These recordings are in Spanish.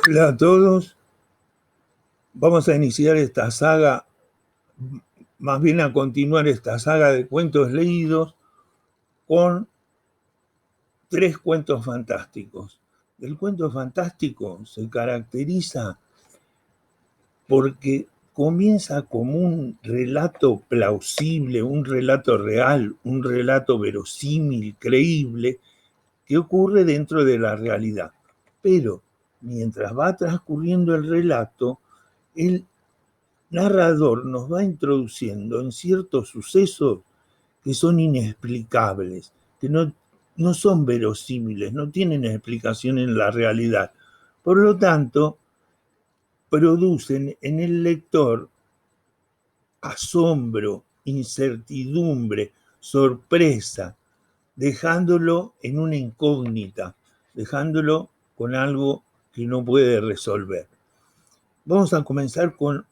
Hola a todos, vamos a iniciar esta saga, más bien a continuar esta saga de cuentos leídos con 3 cuentos fantásticos. El cuento fantástico se caracteriza porque comienza como un relato plausible, un relato real, un relato verosímil, creíble, que ocurre dentro de la realidad. Pero mientras va transcurriendo el relato, el narrador nos va introduciendo en ciertos sucesos que son inexplicables, que no son verosímiles, no tienen explicación en la realidad. Por lo tanto, producen en el lector asombro, incertidumbre, sorpresa, dejándolo en una incógnita, dejándolo con algo que no puede resolver. Vamos a comenzar con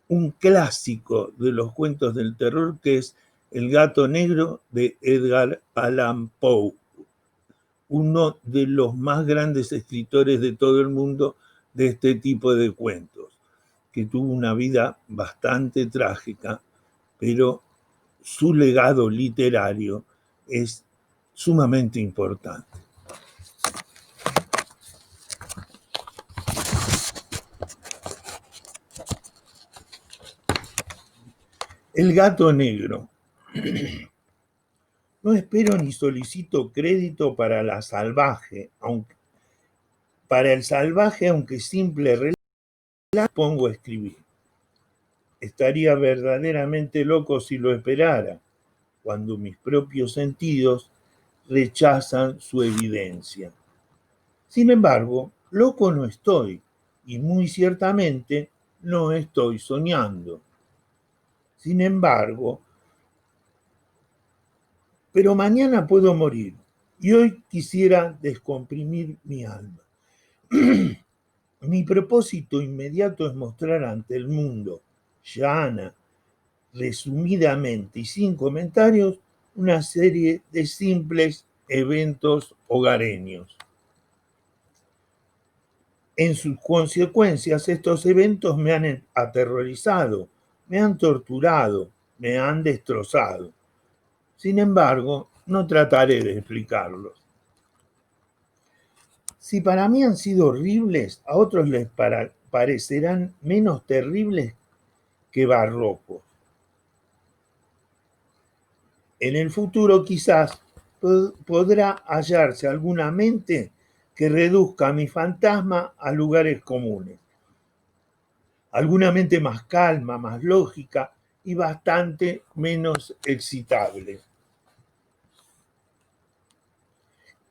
un clásico de los cuentos del terror, que es El gato negro de Edgar Allan Poe, uno de los más grandes escritores de todo el mundo de este tipo de cuentos, que tuvo una vida bastante trágica, pero su legado literario es sumamente importante. El gato negro. No espero ni solicito crédito para la salvaje, para el salvaje, aunque simple relato, pongo a escribir. Estaría verdaderamente loco si lo esperara, cuando mis propios sentidos rechazan su evidencia. Sin embargo, loco no estoy, y muy ciertamente no estoy soñando. Sin embargo, pero mañana puedo morir, y hoy quisiera descomprimir mi alma. Mi propósito inmediato es mostrar ante el mundo, llana, resumidamente y sin comentarios, una serie de simples eventos hogareños. En sus consecuencias, estos eventos me han aterrorizado, me han torturado, me han destrozado. Sin embargo, no trataré de explicarlos. Si para mí han sido horribles, a otros les parecerán menos terribles que barrocos. En el futuro quizás podrá hallarse alguna mente que reduzca a mi fantasma a lugares comunes. Alguna mente más calma, más lógica y bastante menos excitable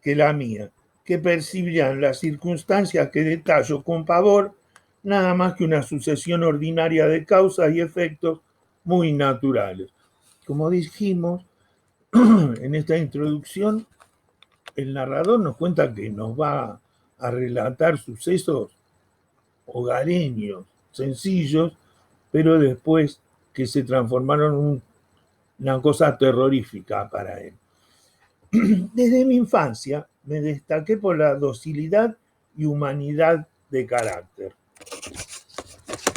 que la mía, que percibirán las circunstancias que detallo con pavor nada más que una sucesión ordinaria de causas y efectos muy naturales. Como dijimos en esta introducción, el narrador nos cuenta que nos va a relatar sucesos hogareños, sencillos, pero después que se transformaron en una cosa terrorífica para él. Desde mi infancia me destaqué por la docilidad y humanidad de carácter.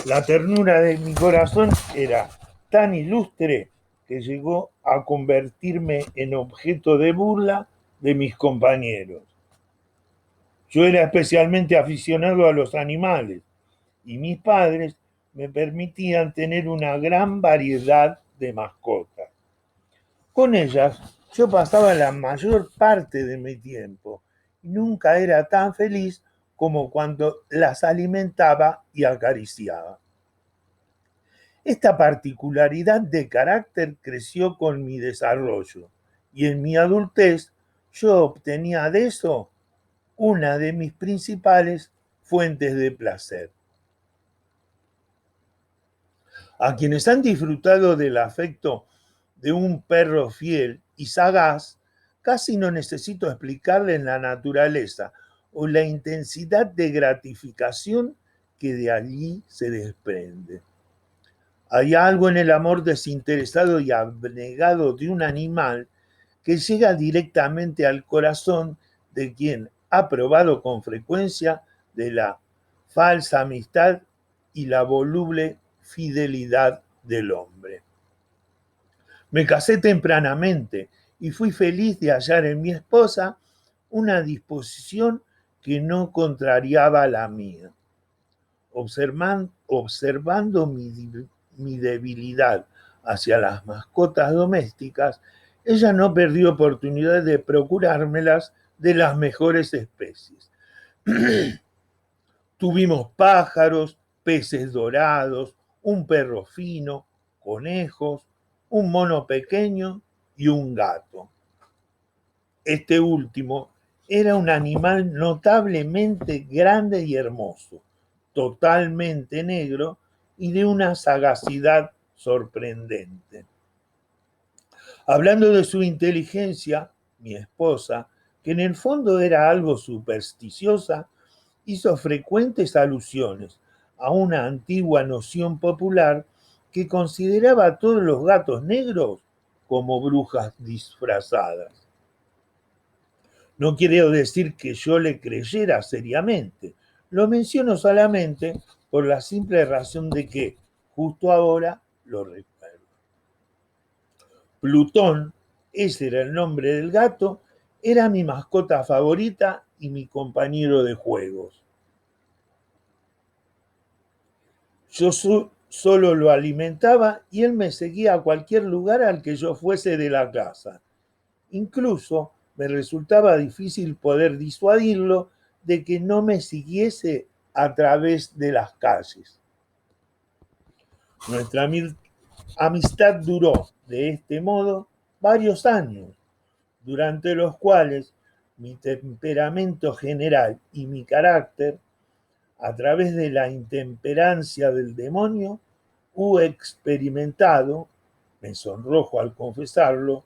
La ternura de mi corazón era tan ilustre que llegó a convertirme en objeto de burla de mis compañeros. Yo era especialmente aficionado a los animales y mis padres me permitían tener una gran variedad de mascotas. Con ellas yo pasaba la mayor parte de mi tiempo y nunca era tan feliz como cuando las alimentaba y acariciaba. Esta particularidad de carácter creció con mi desarrollo y en mi adultez yo obtenía de eso una de mis principales fuentes de placer. A quienes han disfrutado del afecto de un perro fiel y sagaz, casi no necesito explicarles la naturaleza o la intensidad de gratificación que de allí se desprende. Hay algo en el amor desinteresado y abnegado de un animal que llega directamente al corazón de quien ha probado con frecuencia de la falsa amistad y la voluble fidelidad del hombre. Me casé tempranamente y fui feliz de hallar en mi esposa una disposición que no contrariaba la mía. Observando mi debilidad hacia las mascotas domésticas, ella no perdió oportunidad de procurármelas de las mejores especies. Tuvimos pájaros, peces dorados, un perro fino, conejos, un mono pequeño y un gato. Este último era un animal notablemente grande y hermoso, totalmente negro y de una sagacidad sorprendente. Hablando de su inteligencia, mi esposa, que en el fondo era algo supersticiosa, hizo frecuentes alusiones a una antigua noción popular que consideraba a todos los gatos negros como brujas disfrazadas. No quiero decir que yo le creyera seriamente, lo menciono solamente por la simple razón de que justo ahora lo recuerdo. Plutón, ese era el nombre del gato, era mi mascota favorita y mi compañero de juegos. Yo solo lo alimentaba y él me seguía a cualquier lugar al que yo fuese de la casa. Incluso me resultaba difícil poder disuadirlo de que no me siguiese a través de las calles. Nuestra amistad duró, de este modo, varios años, durante los cuales mi temperamento general y mi carácter, a través de la intemperancia del demonio, he experimentado, me sonrojo al confesarlo,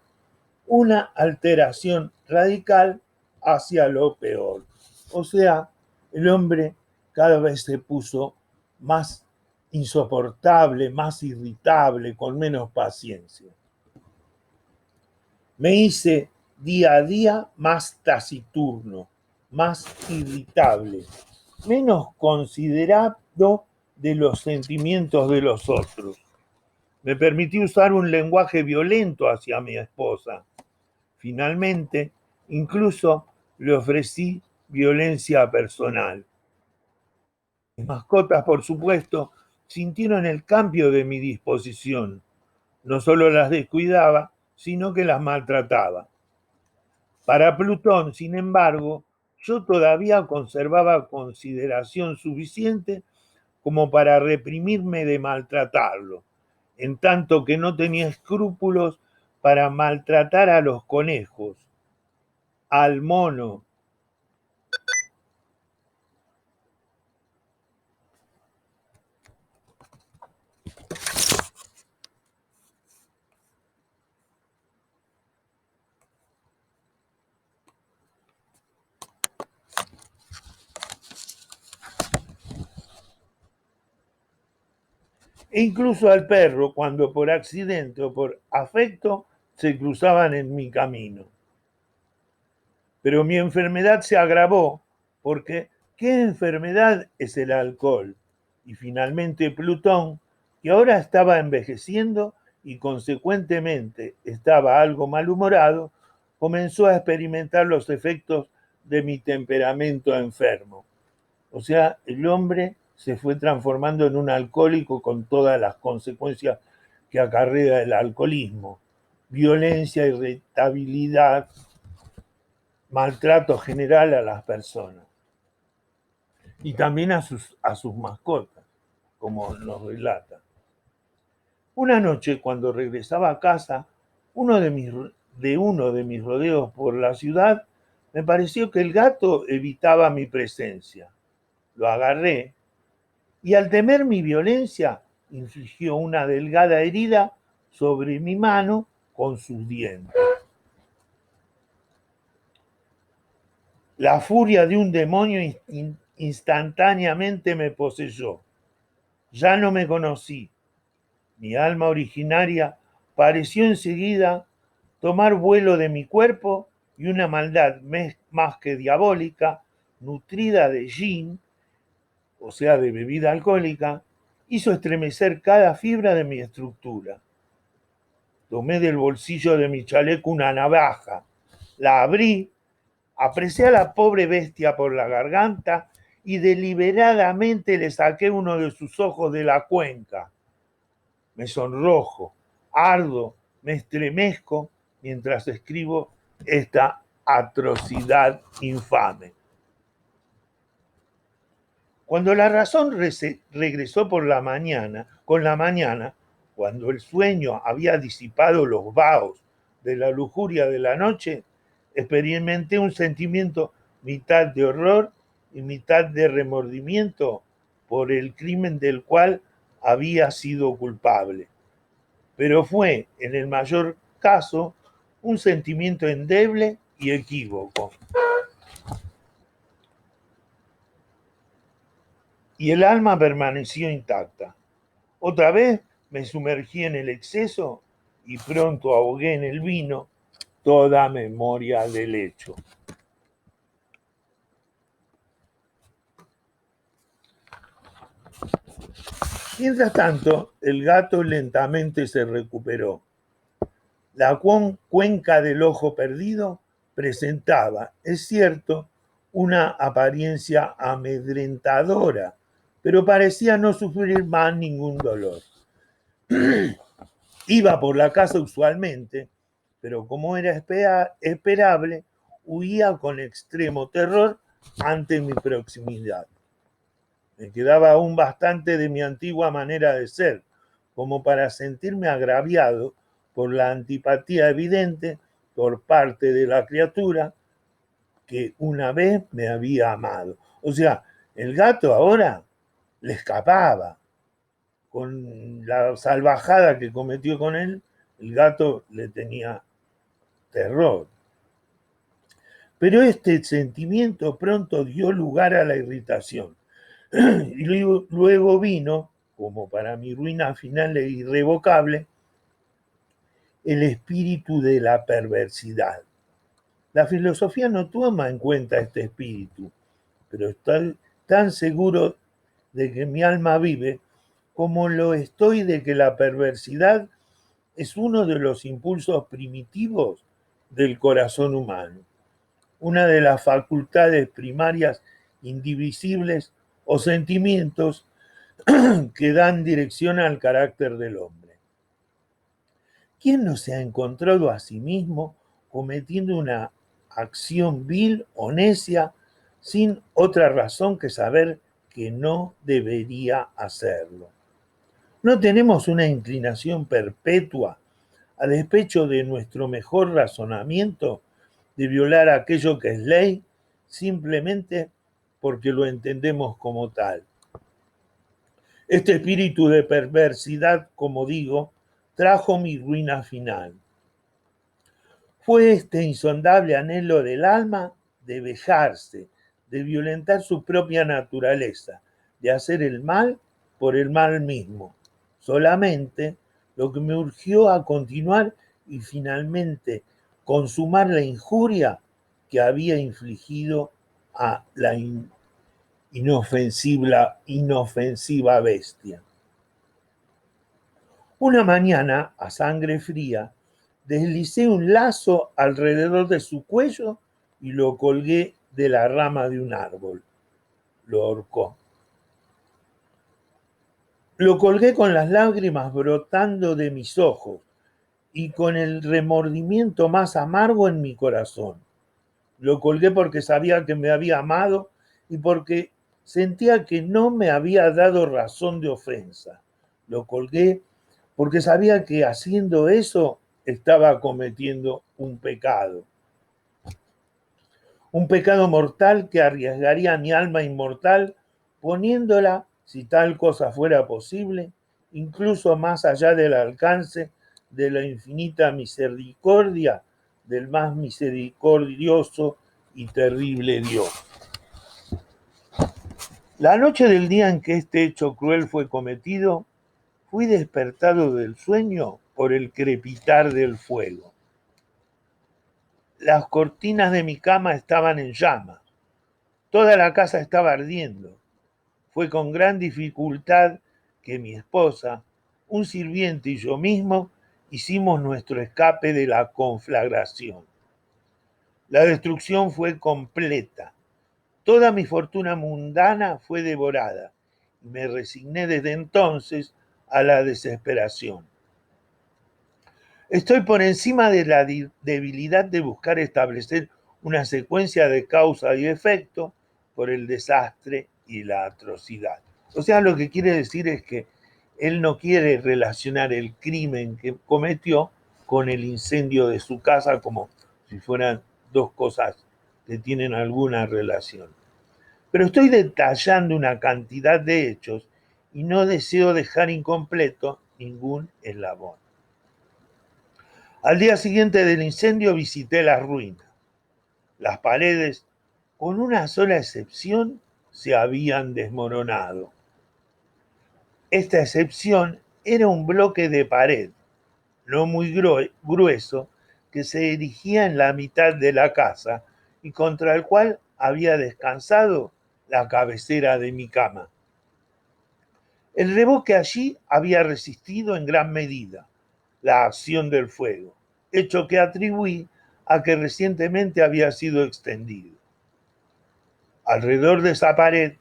una alteración radical hacia lo peor. O sea, el hombre cada vez se puso más insoportable, más irritable, con menos paciencia. Me hice día a día más taciturno, más irritable, menos considerado de los sentimientos de los otros. Me permití usar un lenguaje violento hacia mi esposa. Finalmente, incluso le ofrecí violencia personal. Mis mascotas, por supuesto, sintieron el cambio de mi disposición. No solo las descuidaba, sino que las maltrataba. Para Plutón, sin embargo, yo todavía conservaba consideración suficiente como para reprimirme de maltratarlo, en tanto que no tenía escrúpulos para maltratar a los conejos, al mono. E incluso al perro cuando por accidente o por afecto se cruzaban en mi camino. Pero mi enfermedad se agravó porque ¿qué enfermedad es el alcohol? Y finalmente Plutón, que ahora estaba envejeciendo y consecuentemente estaba algo malhumorado, comenzó a experimentar los efectos de mi temperamento enfermo. O sea, el hombre se fue transformando en un alcohólico con todas las consecuencias que acarrea el alcoholismo: violencia, irritabilidad, maltrato general a las personas y también a sus mascotas, como nos relata. Una noche, cuando regresaba a casa, uno de mis rodeos por la ciudad, me pareció que el gato evitaba mi presencia. Lo agarré y, al temer mi violencia, infligió una delgada herida sobre mi mano con sus dientes. La furia de un demonio instantáneamente me poseyó. Ya no me conocí. Mi alma originaria pareció enseguida tomar vuelo de mi cuerpo y una maldad más que diabólica, nutrida de yin, o sea, de bebida alcohólica, hizo estremecer cada fibra de mi estructura. Tomé del bolsillo de mi chaleco una navaja, la abrí, apresé a la pobre bestia por la garganta y deliberadamente le saqué uno de sus ojos de la cuenca. Me sonrojo, ardo, me estremezco mientras escribo esta atrocidad infame. Cuando la razón regresó con la mañana, cuando el sueño había disipado los vahos de la lujuria de la noche, experimenté un sentimiento mitad de horror y mitad de remordimiento por el crimen del cual había sido culpable. Pero fue, en el mayor caso, un sentimiento endeble y equívoco. Y el alma permaneció intacta. Otra vez me sumergí en el exceso y pronto ahogué en el vino toda memoria del hecho. Mientras tanto, el gato lentamente se recuperó. La cuenca del ojo perdido presentaba, es cierto, una apariencia amedrentadora, pero parecía no sufrir más ningún dolor. Iba por la casa usualmente, pero como era esperable, huía con extremo terror ante mi proximidad. Me quedaba aún bastante de mi antigua manera de ser, como para sentirme agraviado por la antipatía evidente por parte de la criatura que una vez me había amado. O sea, el gato ahora le escapaba. Con la salvajada que cometió con él, el gato le tenía terror. Pero este sentimiento pronto dio lugar a la irritación. Y luego vino, como para mi ruina final e irrevocable, el espíritu de la perversidad. La filosofía no toma en cuenta este espíritu, pero estoy tan seguro de que mi alma vive como lo estoy de que la perversidad es uno de los impulsos primitivos del corazón humano, una de las facultades primarias indivisibles o sentimientos que dan dirección al carácter del hombre. ¿Quién no se ha encontrado a sí mismo cometiendo una acción vil o necia sin otra razón que saber que no debería hacerlo? ¿No tenemos una inclinación perpetua, a despecho de nuestro mejor razonamiento, de violar aquello que es ley simplemente porque lo entendemos como tal? Este espíritu de perversidad, como digo, trajo mi ruina final. Fue este insondable anhelo del alma de vejarse, de violentar su propia naturaleza, de hacer el mal por el mal mismo. Solamente lo que me urgió a continuar y finalmente consumar la injuria que había infligido a la inofensiva bestia. Una mañana, a sangre fría, deslicé un lazo alrededor de su cuello y lo colgué de la rama de un árbol. Lo ahorcó. Lo colgué con las lágrimas brotando de mis ojos y con el remordimiento más amargo en mi corazón. Lo colgué porque sabía que me había amado y porque sentía que no me había dado razón de ofensa. Lo colgué porque sabía que haciendo eso estaba cometiendo un pecado mortal que arriesgaría mi alma inmortal poniéndola, si tal cosa fuera posible, incluso más allá del alcance de la infinita misericordia del más misericordioso y terrible Dios. La noche del día en que este hecho cruel fue cometido, fui despertado del sueño por el crepitar del fuego. Las cortinas de mi cama estaban en llamas. Toda la casa estaba ardiendo. Fue con gran dificultad que mi esposa, un sirviente y yo mismo hicimos nuestro escape de la conflagración. La destrucción fue completa. Toda mi fortuna mundana fue devorada y me resigné desde entonces a la desesperación. Estoy por encima de la debilidad de buscar establecer una secuencia de causa y efecto por el desastre y la atrocidad. O sea, lo que quiere decir es que él no quiere relacionar el crimen que cometió con el incendio de su casa como si fueran dos cosas que tienen alguna relación. Pero estoy detallando una cantidad de hechos y no deseo dejar incompleto ningún eslabón. Al día siguiente del incendio visité las ruinas. Las paredes, con una sola excepción, se habían desmoronado. Esta excepción era un bloque de pared, no muy grueso, que se erigía en la mitad de la casa y contra el cual había descansado la cabecera de mi cama. El revoque allí había resistido en gran medida la acción del fuego, hecho que atribuí a que recientemente había sido extendido. Alrededor de esa pared,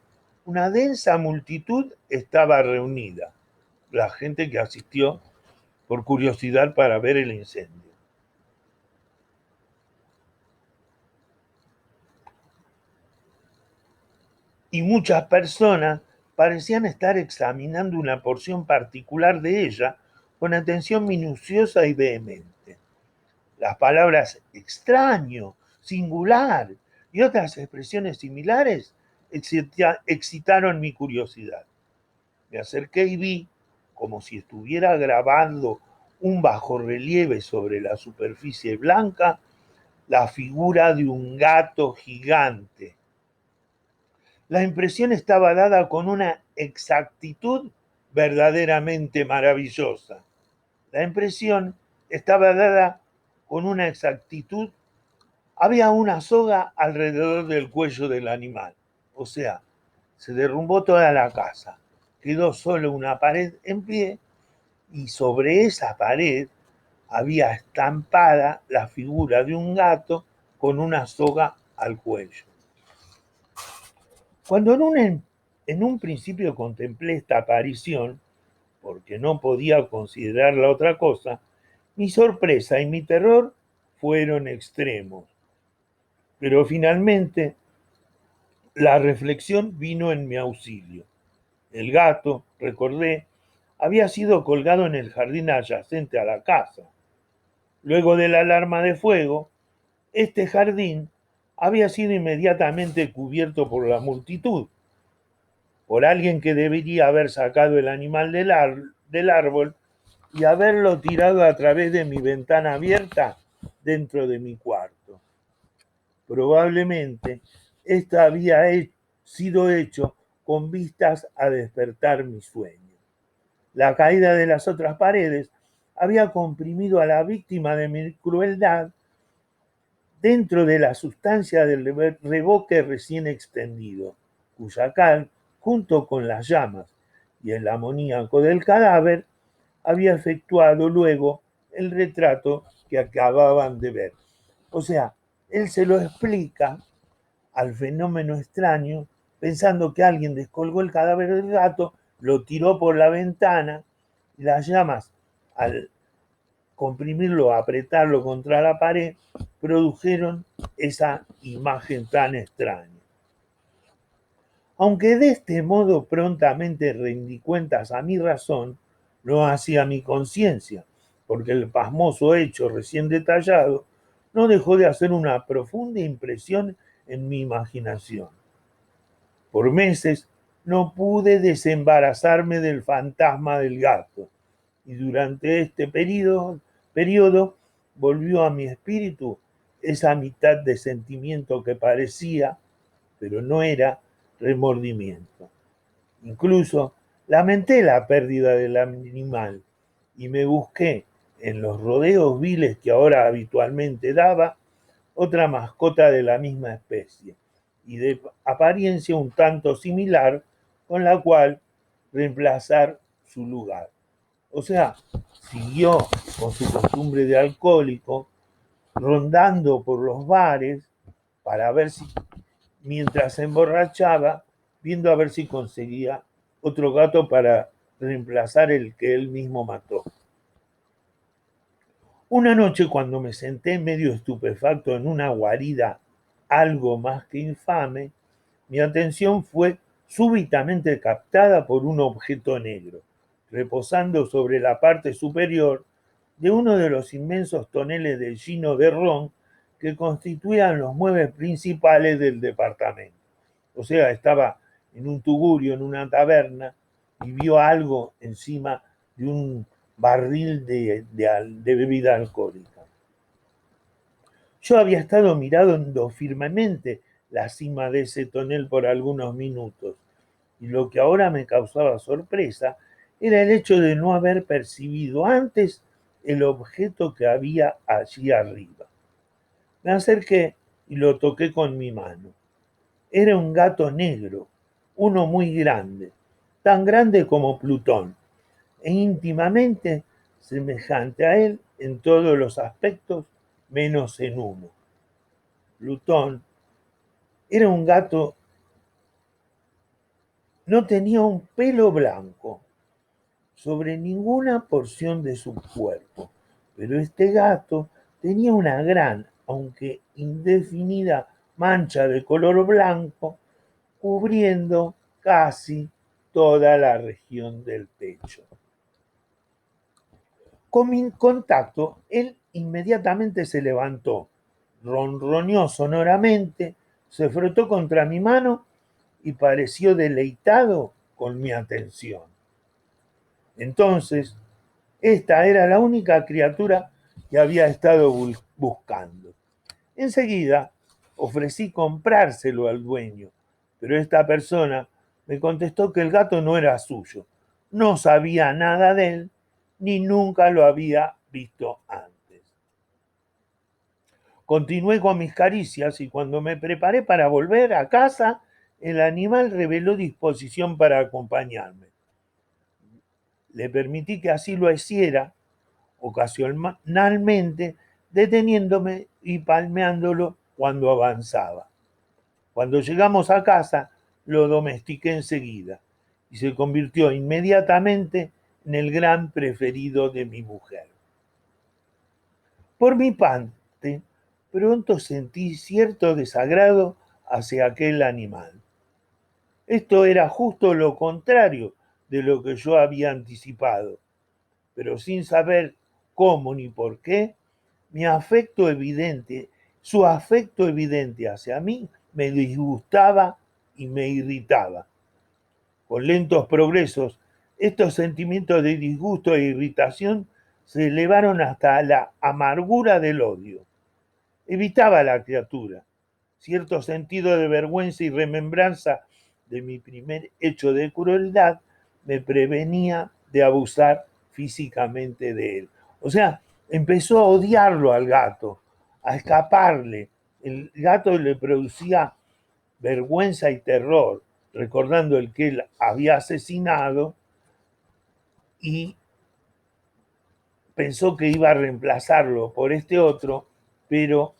una densa multitud estaba reunida, la gente que asistió por curiosidad para ver el incendio. Y muchas personas parecían estar examinando una porción particular de ella con atención minuciosa y vehemente. Las palabras extraño, singular y otras expresiones similares excitaron mi curiosidad. Me acerqué y vi, como si estuviera grabando un bajorrelieve sobre la superficie blanca, la figura de un gato gigante. La impresión estaba dada con una exactitud verdaderamente maravillosa. La impresión estaba dada con una exactitud. Había una soga alrededor del cuello del animal. O sea, se derrumbó toda la casa. Quedó solo una pared en pie y sobre esa pared había estampada la figura de un gato con una soga al cuello. Cuando en un principio contemplé esta aparición, porque no podía considerarla otra cosa, mi sorpresa y mi terror fueron extremos. Pero finalmente la reflexión vino en mi auxilio. El gato, recordé, había sido colgado en el jardín adyacente a la casa. Luego de la alarma de fuego, este jardín había sido inmediatamente cubierto por la multitud, por alguien que debería haber sacado el animal del árbol y haberlo tirado a través de mi ventana abierta dentro de mi cuarto. Probablemente esto había sido hecho con vistas a despertar mi sueño. La caída de las otras paredes había comprimido a la víctima de mi crueldad dentro de la sustancia del revoque recién extendido, cuya cal, junto con las llamas y el amoníaco del cadáver, había efectuado luego el retrato que acababan de ver. O sea, él se lo explica al fenómeno extraño, pensando que alguien descolgó el cadáver del gato, lo tiró por la ventana y las llamas, al comprimirlo, apretarlo contra la pared, produjeron esa imagen tan extraña. Aunque de este modo prontamente rendí cuentas a mi razón, no hacia mi conciencia, porque el pasmoso hecho recién detallado no dejó de hacer una profunda impresión en mi imaginación. Por meses no pude desembarazarme del fantasma del gato, y durante este periodo volvió a mi espíritu esa mitad de sentimiento que parecía, pero no era, remordimiento. Incluso lamenté la pérdida del animal y me busqué en los rodeos viles que ahora habitualmente daba otra mascota de la misma especie y de apariencia un tanto similar con la cual reemplazar su lugar. O sea, siguió con su costumbre de alcohólico, rondando por los bares para ver si, mientras se emborrachaba, viendo a ver si conseguía otro gato para reemplazar el que él mismo mató. Una noche, cuando me senté medio estupefacto en una guarida algo más que infame, mi atención fue súbitamente captada por un objeto negro, reposando sobre la parte superior de uno de los inmensos toneles de gino de ron que constituían los muebles principales del departamento. O sea, estaba en un tugurio, en una taberna, y vio algo encima de un barril de bebida alcohólica. Yo había estado mirando firmemente la cima de ese tonel por algunos minutos, y lo que ahora me causaba sorpresa era el hecho de no haber percibido antes el objeto que había allí arriba. Me acerqué y lo toqué con mi mano. Era un gato negro, uno muy grande, tan grande como Plutón, e íntimamente semejante a él en todos los aspectos, menos en uno. Plutón era un gato, no tenía un pelo blanco sobre ninguna porción de su cuerpo, pero este gato tenía una gran, aunque indefinida, mancha de color blanco cubriendo casi toda la región del pecho. Con mi contacto, él inmediatamente se levantó, ronroneó sonoramente, se frotó contra mi mano y pareció deleitado con mi atención. Entonces, esta era la única criatura que había estado buscando. Enseguida ofrecí comprárselo al dueño, pero esta persona me contestó que el gato no era suyo, no sabía nada de él, ni nunca lo había visto antes. Continué con mis caricias y cuando me preparé para volver a casa, el animal reveló disposición para acompañarme. Le permití que así lo hiciera, ocasionalmente deteniéndome y palmeándolo cuando avanzaba. Cuando llegamos a casa, lo domestiqué enseguida y se convirtió inmediatamente en el gran preferido de mi mujer. Por mi parte, pronto sentí cierto desagrado hacia aquel animal. Esto era justo lo contrario de lo que yo había anticipado, pero sin saber cómo ni por qué, su afecto evidente hacia mí me disgustaba y me irritaba. Con lentos progresos, estos sentimientos de disgusto e irritación se elevaron hasta la amargura del odio. Evitaba a la criatura. Cierto sentido de vergüenza y remembranza de mi primer hecho de crueldad me prevenía de abusar físicamente de él. O sea, empezó a odiarlo al gato, a escaparle. El gato le producía vergüenza y terror, recordando el que él había asesinado, y pensó que iba a reemplazarlo por este otro, pero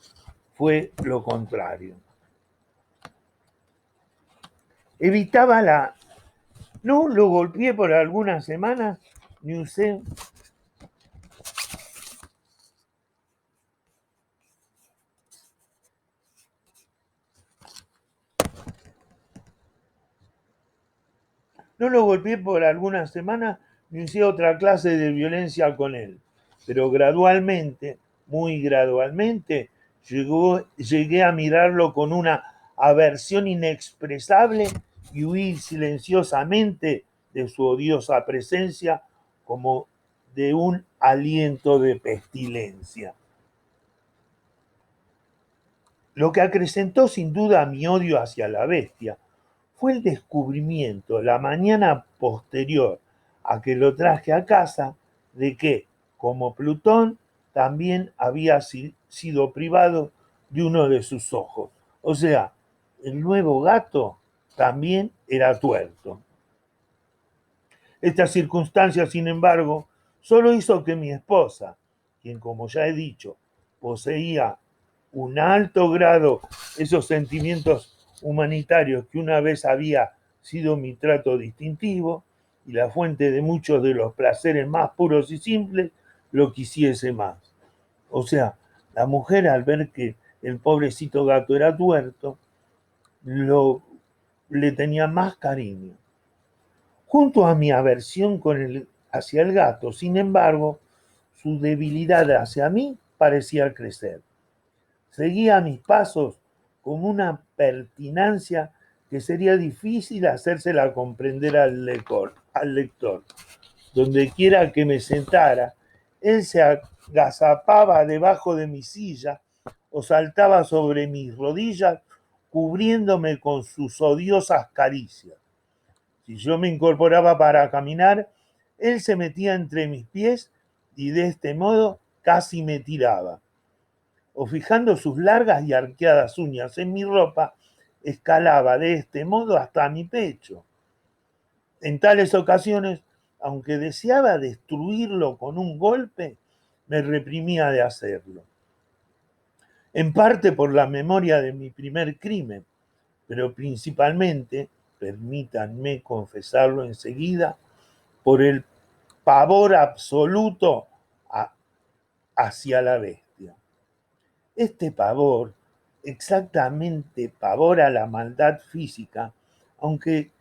fue lo contrario. Evitaba la... No lo golpeé por algunas semanas, ni usé... No lo golpeé por algunas semanas, ni usé otra clase de violencia con él. Pero gradualmente, muy gradualmente, llegué a mirarlo con una aversión inexpresable y huir silenciosamente de su odiosa presencia como de un aliento de pestilencia. Lo que acrecentó sin duda mi odio hacia la bestia fue el descubrimiento la mañana posterior a que lo traje a casa de que, como Plutón, también había sido privado de uno de sus ojos. O sea, el nuevo gato también era tuerto. Esta circunstancia, sin embargo, solo hizo que mi esposa, quien, como ya he dicho, poseía un alto grado esos sentimientos humanitarios que una vez había sido mi trato distintivo y la fuente de muchos de los placeres más puros y simples, lo quisiese más. O sea, la mujer, al ver que el pobrecito gato era tuerto, le tenía más cariño. Junto a mi aversión hacia el gato, sin embargo, su debilidad hacia mí parecía crecer. Seguía mis pasos con una pertinacia que sería difícil hacérsela comprender al lector. Donde quiera que me sentara, él se agazapaba debajo de mi silla o saltaba sobre mis rodillas, cubriéndome con sus odiosas caricias. Si yo me incorporaba para caminar, él se metía entre mis pies y de este modo casi me tiraba. O fijando sus largas y arqueadas uñas en mi ropa, escalaba de este modo hasta mi pecho. En tales ocasiones, aunque deseaba destruirlo con un golpe, me reprimía de hacerlo. En parte por la memoria de mi primer crimen, pero principalmente, permítanme confesarlo enseguida, por el pavor absoluto hacia la bestia. Este pavor, exactamente pavor a la maldad física, aunque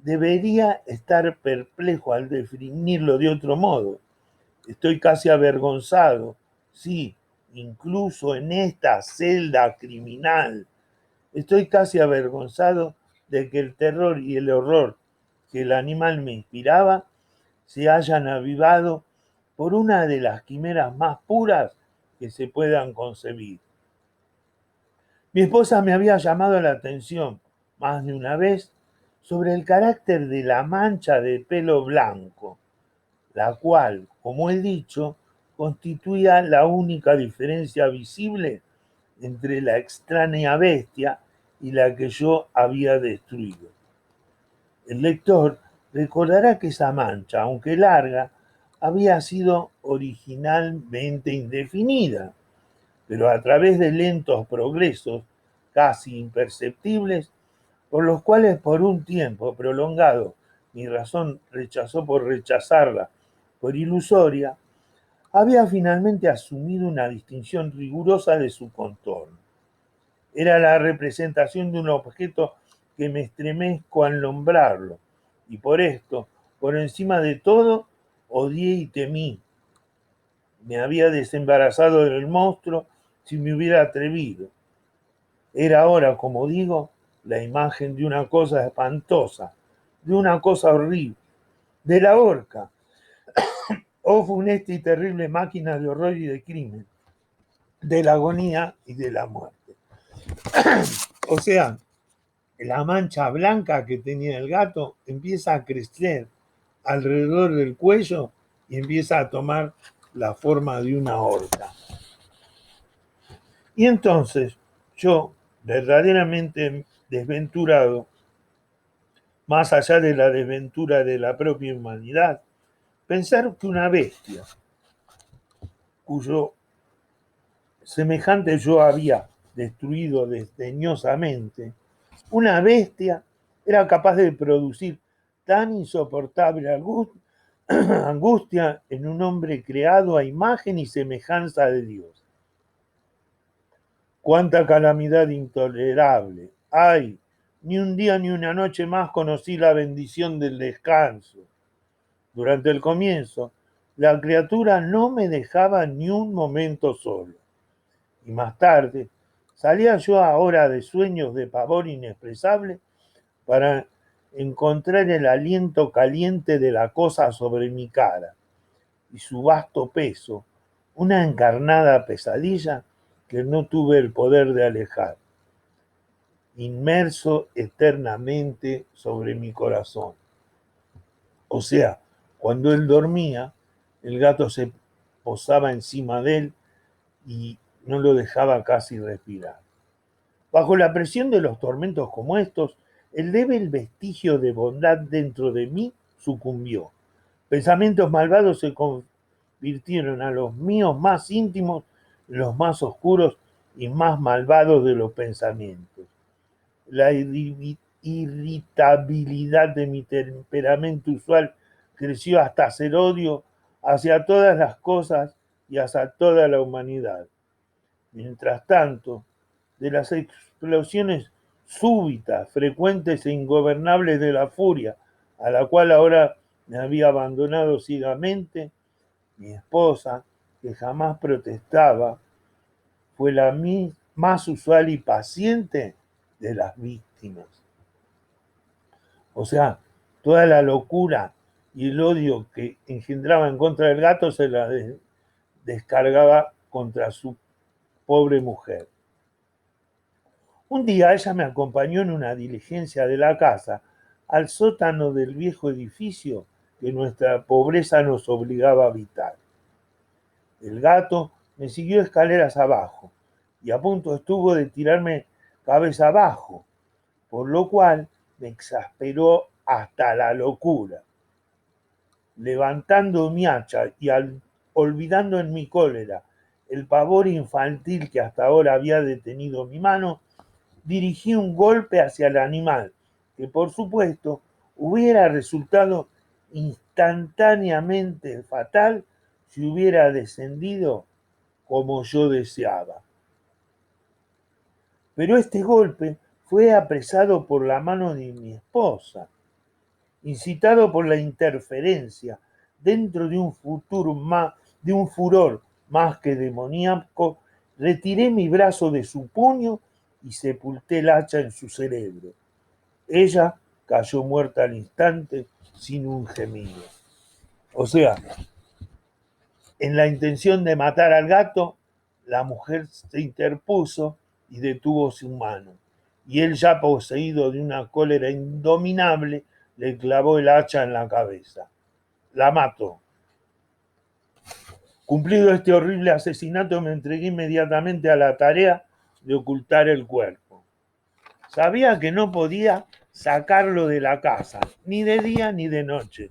debería estar perplejo al definirlo de otro modo. Estoy casi avergonzado, sí, incluso en esta celda criminal, estoy casi avergonzado de que el terror y el horror que el animal me inspiraba se hayan avivado por una de las quimeras más puras que se puedan concebir. Mi esposa me había llamado la atención más de una vez sobre el carácter de la mancha de pelo blanco, la cual, como he dicho, constituía la única diferencia visible entre la extraña bestia y la que yo había destruido. El lector recordará que esa mancha, aunque larga, había sido originalmente indefinida, pero a través de lentos progresos casi imperceptibles, por los cuales por un tiempo prolongado mi razón rechazó por rechazarla por ilusoria, había finalmente asumido una distinción rigurosa de su contorno. Era la representación de un objeto que me estremezco al nombrarlo, y por esto, por encima de todo, odié y temí. Me había desembarazado del monstruo si me hubiera atrevido. Era ahora, como digo, la imagen de una cosa espantosa, de una cosa horrible, de la horca, oh funesta y terrible máquina de horror y de crimen, de la agonía y de la muerte. O sea, la mancha blanca que tenía el gato empieza a crecer alrededor del cuello y empieza a tomar la forma de una horca. Y entonces yo, verdaderamente desventurado, más allá de la desventura de la propia humanidad, pensar que una bestia, cuyo semejante yo había destruido desdeñosamente, una bestia era capaz de producir tan insoportable angustia en un hombre creado a imagen y semejanza de Dios. Cuánta calamidad intolerable. Ay, ni un día ni una noche más conocí la bendición del descanso. Durante el comienzo, la criatura no me dejaba ni un momento solo. Y más tarde, salía yo a hora de sueños de pavor inexpresable para encontrar el aliento caliente de la cosa sobre mi cara y su vasto peso, una encarnada pesadilla que no tuve el poder de alejar, inmerso eternamente sobre mi corazón. O sea, cuando él dormía, el gato se posaba encima de él y no lo dejaba casi respirar. Bajo la presión de los tormentos como estos, el débil vestigio de bondad dentro de mí sucumbió. Pensamientos malvados se convirtieron a los míos más íntimos en los más oscuros y más malvados de los pensamientos. La irritabilidad de mi temperamento usual creció hasta hacer odio hacia todas las cosas y hacia toda la humanidad. Mientras tanto, de las explosiones súbitas, frecuentes e ingobernables de la furia, a la cual ahora me había abandonado ciegamente, mi esposa, que jamás protestaba, fue la más usual y paciente de las víctimas. O sea, toda la locura y el odio que engendraba en contra del gato se la descargaba contra su pobre mujer. Un día ella me acompañó en una diligencia de la casa al sótano del viejo edificio que nuestra pobreza nos obligaba a habitar. El gato me siguió escaleras abajo y a punto estuvo de tirarme cabeza abajo, por lo cual me exasperó hasta la locura. Levantando mi hacha y olvidando en mi cólera el pavor infantil que hasta ahora había detenido mi mano, dirigí un golpe hacia el animal, que por supuesto hubiera resultado instantáneamente fatal si hubiera descendido como yo deseaba. Pero este golpe fue apresado por la mano de mi esposa, incitado por la interferencia dentro de un furor más que demoníaco, retiré mi brazo de su puño y sepulté el hacha en su cerebro. Ella cayó muerta al instante sin un gemido. O sea, en la intención de matar al gato, la mujer se interpuso y detuvo su mano. Y él, ya poseído de una cólera indominable, le clavó el hacha en la cabeza. La mató. Cumplido este horrible asesinato, me entregué inmediatamente a la tarea de ocultar el cuerpo. Sabía que no podía sacarlo de la casa, ni de día ni de noche,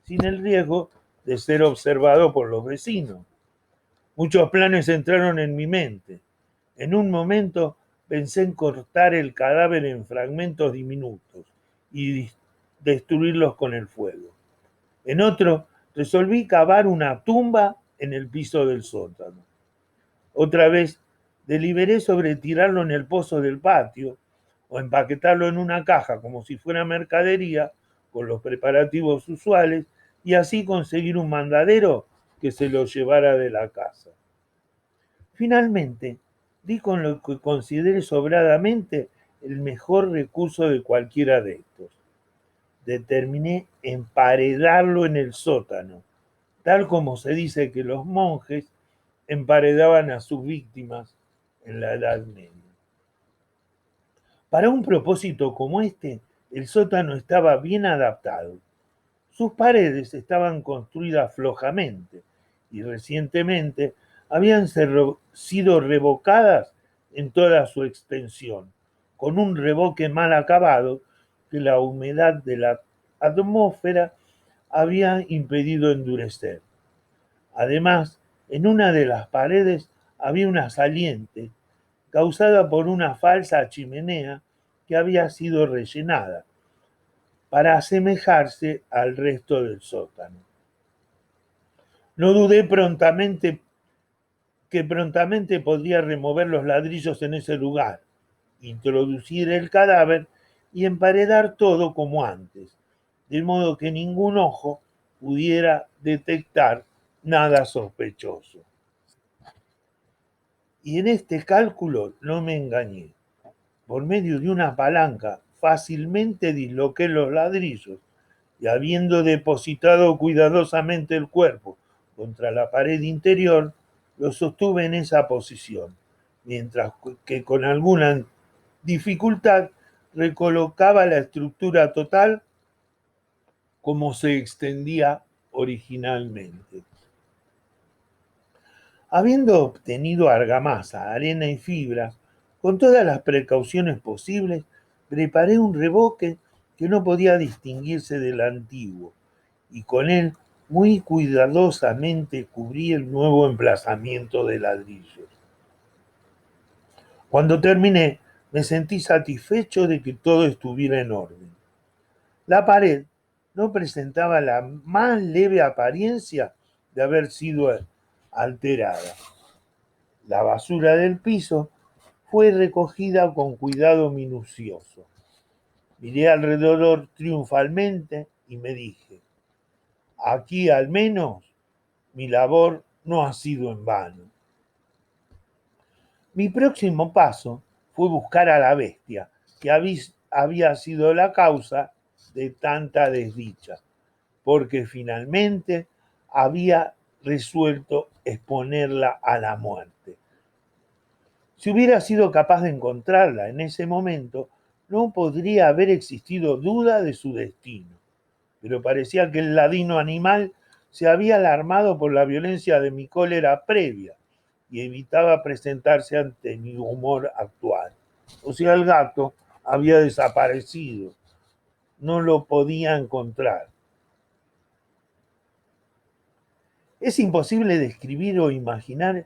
sin el riesgo de ser observado por los vecinos. Muchos planes entraron en mi mente. En un momento pensé en cortar el cadáver en fragmentos diminutos y destruirlos con el fuego. En otro, resolví cavar una tumba en el piso del sótano. Otra vez, deliberé sobre tirarlo en el pozo del patio o empaquetarlo en una caja como si fuera mercadería con los preparativos usuales y así conseguir un mandadero que se lo llevara de la casa. Finalmente, di con lo que consideré sobradamente el mejor recurso de cualquiera de estos. Determiné emparedarlo en el sótano, tal como se dice que los monjes emparedaban a sus víctimas en la Edad Media. Para un propósito como este, el sótano estaba bien adaptado. Sus paredes estaban construidas flojamente y recientemente habían sido revocadas en toda su extensión, con un revoque mal acabado que la humedad de la atmósfera había impedido endurecer. Además, en una de las paredes había una saliente causada por una falsa chimenea que había sido rellenada para asemejarse al resto del sótano. No dudé que prontamente podría remover los ladrillos en ese lugar, introducir el cadáver y emparedar todo como antes, de modo que ningún ojo pudiera detectar nada sospechoso. Y en este cálculo no me engañé. Por medio de una palanca fácilmente disloqué los ladrillos y habiendo depositado cuidadosamente el cuerpo contra la pared interior, lo sostuve en esa posición, mientras que con alguna dificultad recolocaba la estructura total como se extendía originalmente. Habiendo obtenido argamasa, arena y fibras, con todas las precauciones posibles, preparé un revoque que no podía distinguirse del antiguo y con él muy cuidadosamente cubrí el nuevo emplazamiento de ladrillos. Cuando terminé, me sentí satisfecho de que todo estuviera en orden. La pared no presentaba la más leve apariencia de haber sido alterada. La basura del piso fue recogida con cuidado minucioso. Miré alrededor triunfalmente y me dije, aquí al menos mi labor no ha sido en vano. Mi próximo paso fue buscar a la bestia, que había sido la causa de tanta desdicha, porque finalmente había resuelto exponerla a la muerte. Si hubiera sido capaz de encontrarla en ese momento, no podría haber existido duda de su destino. Pero parecía que el ladino animal se había alarmado por la violencia de mi cólera previa y evitaba presentarse ante mi humor actual. O sea, el gato había desaparecido, no lo podía encontrar. Es imposible describir o imaginar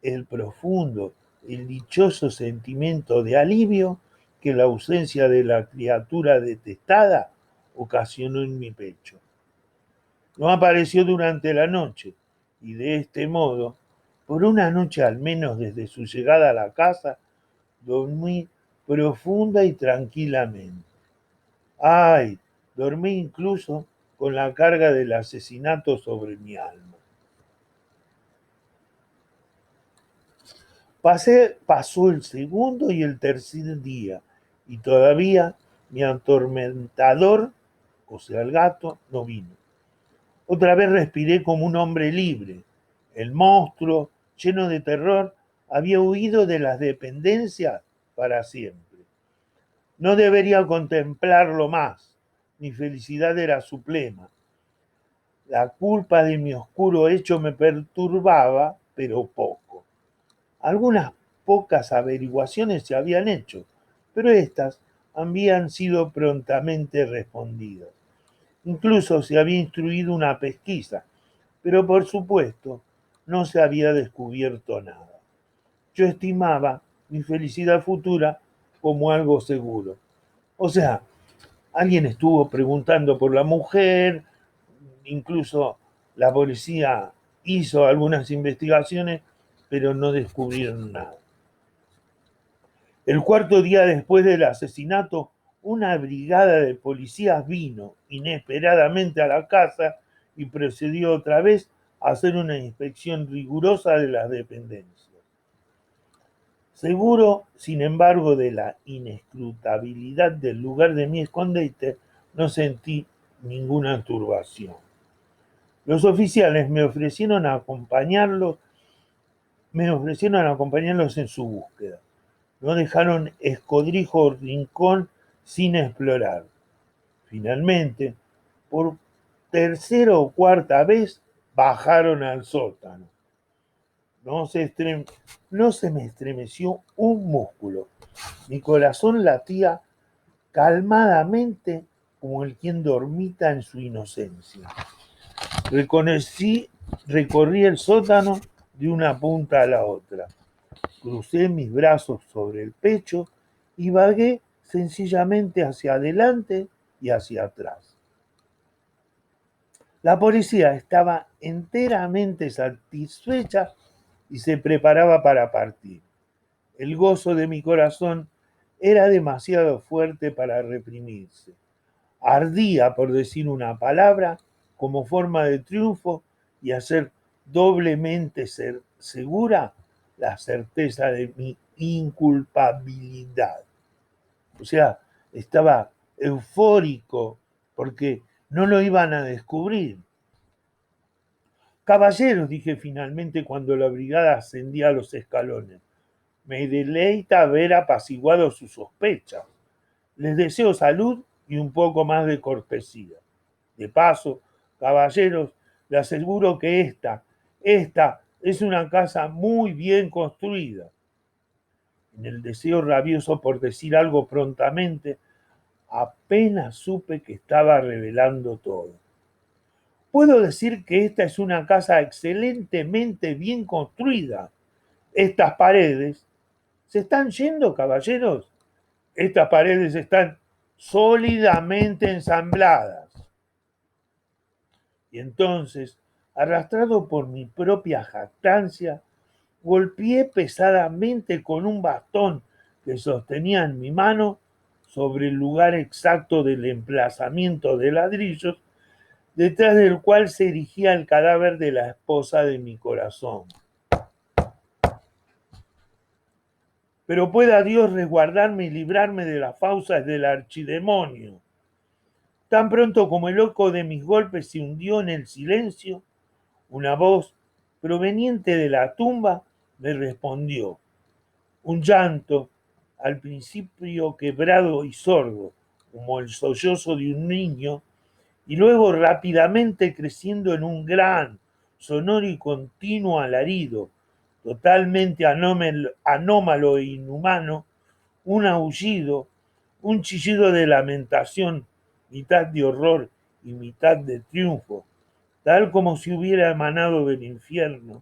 el profundo, el dichoso sentimiento de alivio que la ausencia de la criatura detestada ocasionó en mi pecho. No apareció durante la noche y de este modo, por una noche al menos desde su llegada a la casa, dormí profunda y tranquilamente. Ay, dormí incluso con la carga del asesinato sobre mi alma. Pasó el segundo y el tercer día, y todavía mi atormentador, o sea, el gato, no vino. Otra vez respiré como un hombre libre. El monstruo, lleno de terror, había huido de las dependencias para siempre. No debería contemplarlo más. Mi felicidad era suprema. La culpa de mi oscuro hecho me perturbaba, pero poco. Algunas pocas averiguaciones se habían hecho, pero éstas habían sido prontamente respondidas. Incluso se había instruido una pesquisa, pero por supuesto no se había descubierto nada. Yo estimaba mi felicidad futura como algo seguro. O sea, alguien estuvo preguntando por la mujer, incluso la policía hizo algunas investigaciones, pero no descubrieron nada. El cuarto día después del asesinato, una brigada de policías vino inesperadamente a la casa y procedió otra vez a hacer una inspección rigurosa de las dependencias. Seguro, sin embargo, de la inescrutabilidad del lugar de mi escondite, no sentí ninguna turbación. Los oficiales me ofrecieron acompañarlos en su búsqueda. No dejaron escondrijo o rincón sin explorar. Finalmente, por tercera o cuarta vez, bajaron al sótano. No se, no se me estremeció un músculo. Mi corazón latía calmadamente como el quien dormita en su inocencia. Recorrí el sótano de una punta a la otra. Crucé mis brazos sobre el pecho y vagué sencillamente hacia adelante y hacia atrás. La policía estaba enteramente satisfecha y se preparaba para partir. El gozo de mi corazón era demasiado fuerte para reprimirse. Ardía por decir una palabra como forma de triunfo y hacer doblemente segura la certeza de mi inculpabilidad. O sea, estaba eufórico porque no lo iban a descubrir. Caballeros, dije finalmente cuando la brigada ascendía a los escalones, me deleita haber apaciguado sus sospechas. Les deseo salud y un poco más de cortesía. De paso, caballeros, les aseguro que esta es una casa muy bien construida. En el deseo rabioso por decir algo prontamente, apenas supe que estaba revelando todo. Puedo decir que esta es una casa excelentemente bien construida. Estas paredes se están yendo, caballeros. Estas paredes están sólidamente ensambladas. Y entonces, arrastrado por mi propia jactancia, golpeé pesadamente con un bastón que sostenía en mi mano sobre el lugar exacto del emplazamiento de ladrillos, detrás del cual se erigía el cadáver de la esposa de mi corazón. Pero pueda Dios resguardarme y librarme de las fauces del archidemonio. Tan pronto como el eco de mis golpes se hundió en el silencio, una voz proveniente de la tumba me respondió. Un llanto, al principio quebrado y sordo, como el sollozo de un niño, y luego rápidamente creciendo en un gran, sonoro y continuo alarido, totalmente anómalo e inhumano, un aullido, un chillido de lamentación, mitad de horror y mitad de triunfo, tal como si hubiera emanado del infierno,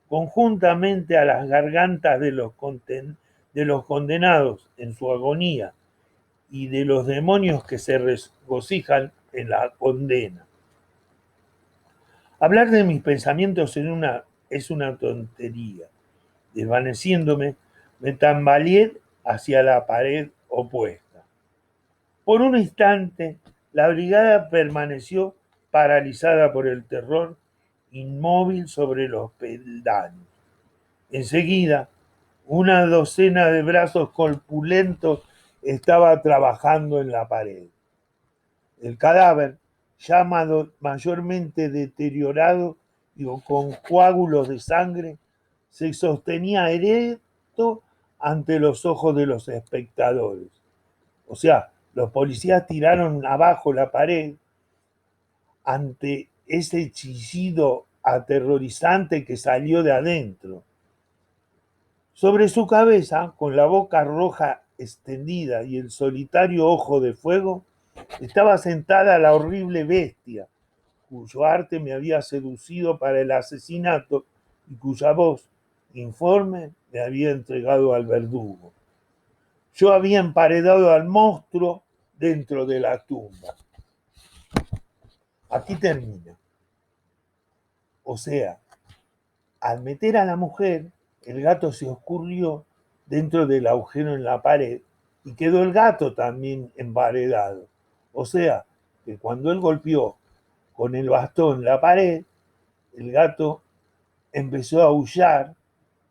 conjuntamente a las gargantas de los condenados en su agonía y de los demonios que se regocijan en la condena. Hablar de mis pensamientos es una tontería. Desvaneciéndome, me tambaleé hacia la pared opuesta. Por un instante, la brigada permaneció paralizada por el terror, inmóvil sobre los peldaños. Enseguida, una docena de brazos corpulentos estaba trabajando en la pared. El cadáver, ya mayormente deteriorado y con coágulos de sangre, se sostenía erecto ante los ojos de los espectadores. O sea, los policías tiraron abajo la pared ante ese chillido aterrorizante que salió de adentro. Sobre su cabeza, con la boca roja extendida y el solitario ojo de fuego, estaba sentada la horrible bestia, cuyo arte me había seducido para el asesinato y cuya voz informe me había entregado al verdugo. Yo había emparedado al monstruo dentro de la tumba. Aquí termina. O sea, al meter a la mujer, el gato se escurrió dentro del agujero en la pared y quedó el gato también emparedado. O sea, que cuando él golpeó con el bastón la pared, el gato empezó a aullar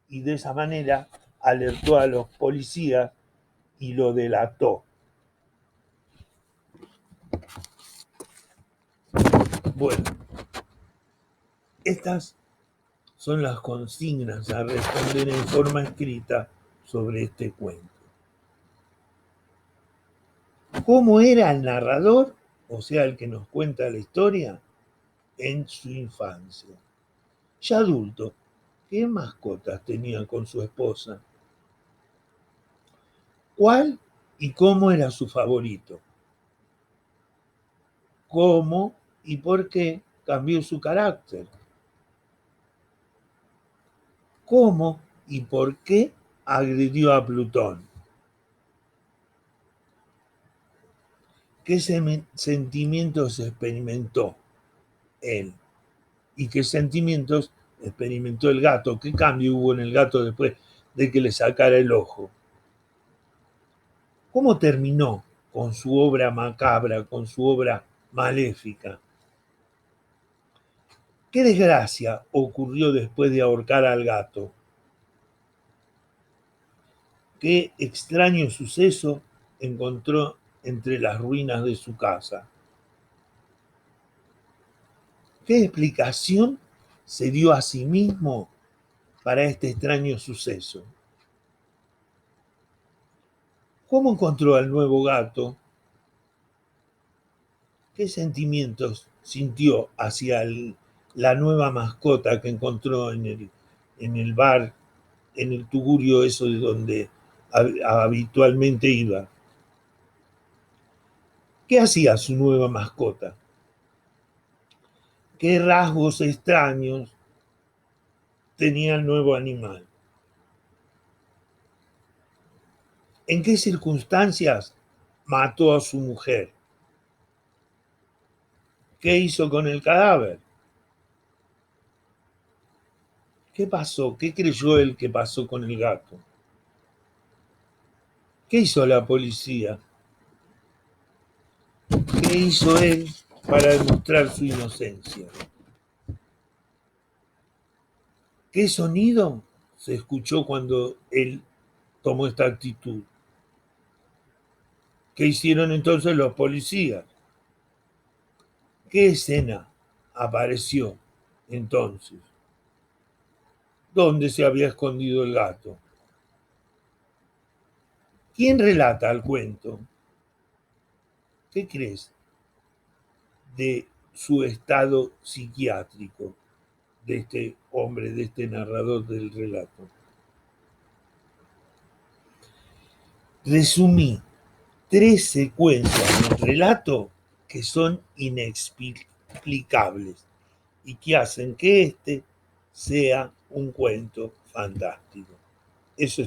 y de esa manera alertó a los policías y lo delató. Bueno, estas son las consignas a responder en forma escrita sobre este cuento. ¿Cómo era el narrador, o sea, el que nos cuenta la historia, en su infancia? Ya adulto, ¿qué mascotas tenía con su esposa? ¿Cuál y cómo era su favorito? ¿Cómo y por qué cambió su carácter? ¿Cómo y por qué agredió a Plutón? ¿Qué sentimientos experimentó él? ¿Y qué sentimientos experimentó el gato? ¿Qué cambio hubo en el gato después de que le sacara el ojo? ¿Cómo terminó con su obra macabra, con su obra maléfica? ¿Qué desgracia ocurrió después de ahorcar al gato? ¿Qué extraño suceso encontró entre las ruinas de su casa? ¿Qué explicación se dio a sí mismo para este extraño suceso? ¿Cómo encontró al nuevo gato? ¿Qué sentimientos sintió hacia la nueva mascota que encontró en el bar, en el tugurio eso de donde habitualmente iba? ¿Qué hacía su nueva mascota? ¿Qué rasgos extraños tenía el nuevo animal? ¿En qué circunstancias mató a su mujer? ¿Qué hizo con el cadáver? ¿Qué pasó? ¿Qué creyó él que pasó con el gato? ¿Qué hizo la policía? ¿Qué hizo él para demostrar su inocencia? ¿Qué sonido se escuchó cuando él tomó esta actitud? ¿Qué hicieron entonces los policías? ¿Qué escena apareció entonces? ¿Dónde se había escondido el gato? ¿Quién relata el cuento? ¿Qué crees de su estado psiquiátrico, de este hombre, de este narrador del relato? Resumí 3 secuencias del relato que son inexplicables y que hacen que este sea un cuento fantástico. Eso es